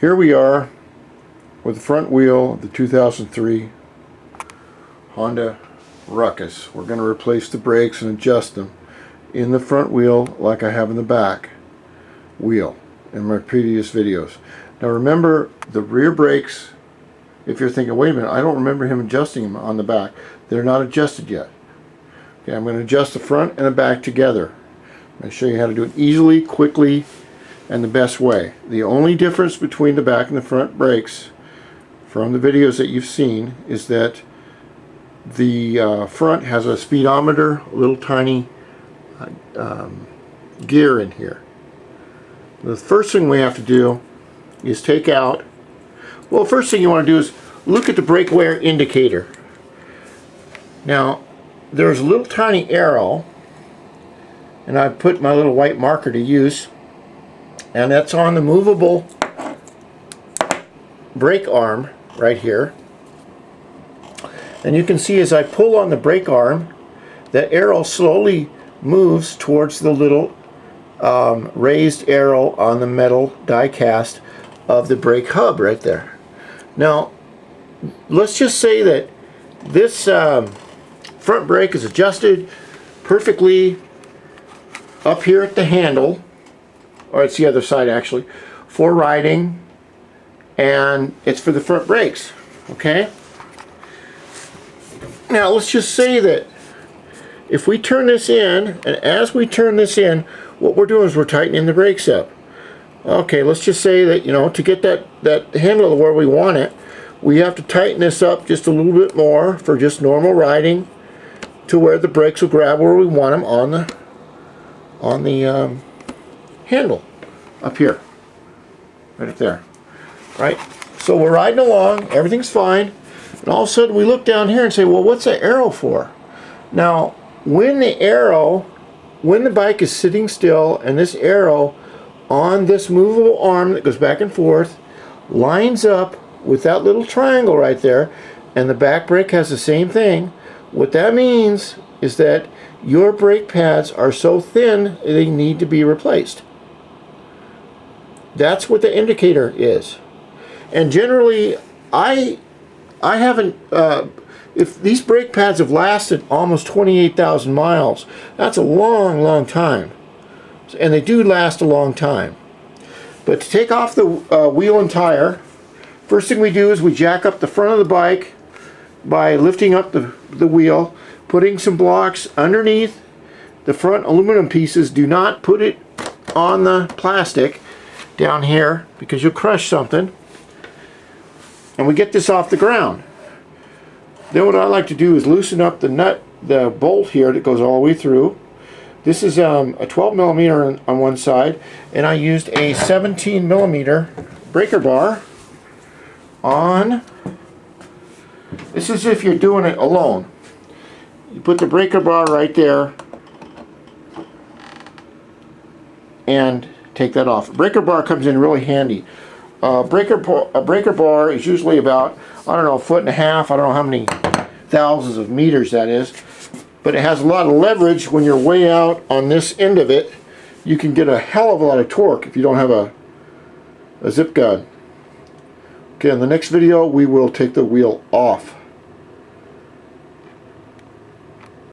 Here we are with the front wheel of the 2003 Honda Ruckus. We're going to replace the brakes and adjust them in the front wheel like I have in the back wheel in my previous videos. Now remember, the rear brakes, if you're thinking, wait a minute, I don't remember him adjusting them on the back. They're not adjusted yet. Okay, I'm going to adjust the front and the back together. I'm going to show you how to do it easily, quickly, and the best way. The only difference between the back and the front brakes from the videos that you've seen is that the front has a speedometer, a little tiny gear in here. The first thing we have to do is take out, well, first thing you want to do is look at the brake wear indicator. Now there's a little tiny arrow, and I put my little white marker to use, and that's on the movable brake arm right here. And you can see as I pull on the brake arm, that arrow slowly moves towards the little raised arrow on the metal die cast of the brake hub right there. Now let's just say that this front brake is adjusted perfectly up here at the handle, or it's the other side actually, for riding, and it's for the front brakes. Okay, now let's just say that if we turn this in, and as we turn this in, what we're doing is we're tightening the brakes up. Okay, let's just say that, you know, to get that handle where we want it, we have to tighten this up just a little bit more for just normal riding, to where the brakes will grab where we want them on the handle up here, right up there, right? So we're riding along, everything's fine, and all of a sudden we look down here and say, well, what's that arrow for? Now when the bike is sitting still and this arrow on this movable arm that goes back and forth lines up with that little triangle right there, and the back brake has the same thing, what that means is that your brake pads are so thin they need to be replaced. That's what the indicator is. And generally I haven't, if these brake pads have lasted almost 28,000 miles, that's a long time, and they do last a long time. But to take off the wheel and tire, first thing we do is we jack up the front of the bike by lifting up the wheel, putting some blocks underneath the front aluminum pieces. Do not put it on the plastic down here because you'll crush something. And we get this off the ground. Then what I like to do is loosen up the nut, the bolt here that goes all the way through. This is a 12 millimeter on one side, and I used a 17 millimeter breaker bar on. This is if you're doing it alone. You put the breaker bar right there and take that off. Breaker bar comes in really handy. A breaker bar is usually about, I don't know, a foot and a half. I don't know how many thousands of meters that is, but it has a lot of leverage. When you're way out on this end of it, you can get a hell of a lot of torque if you don't have a zip gun. Okay, in the next video we will take the wheel off.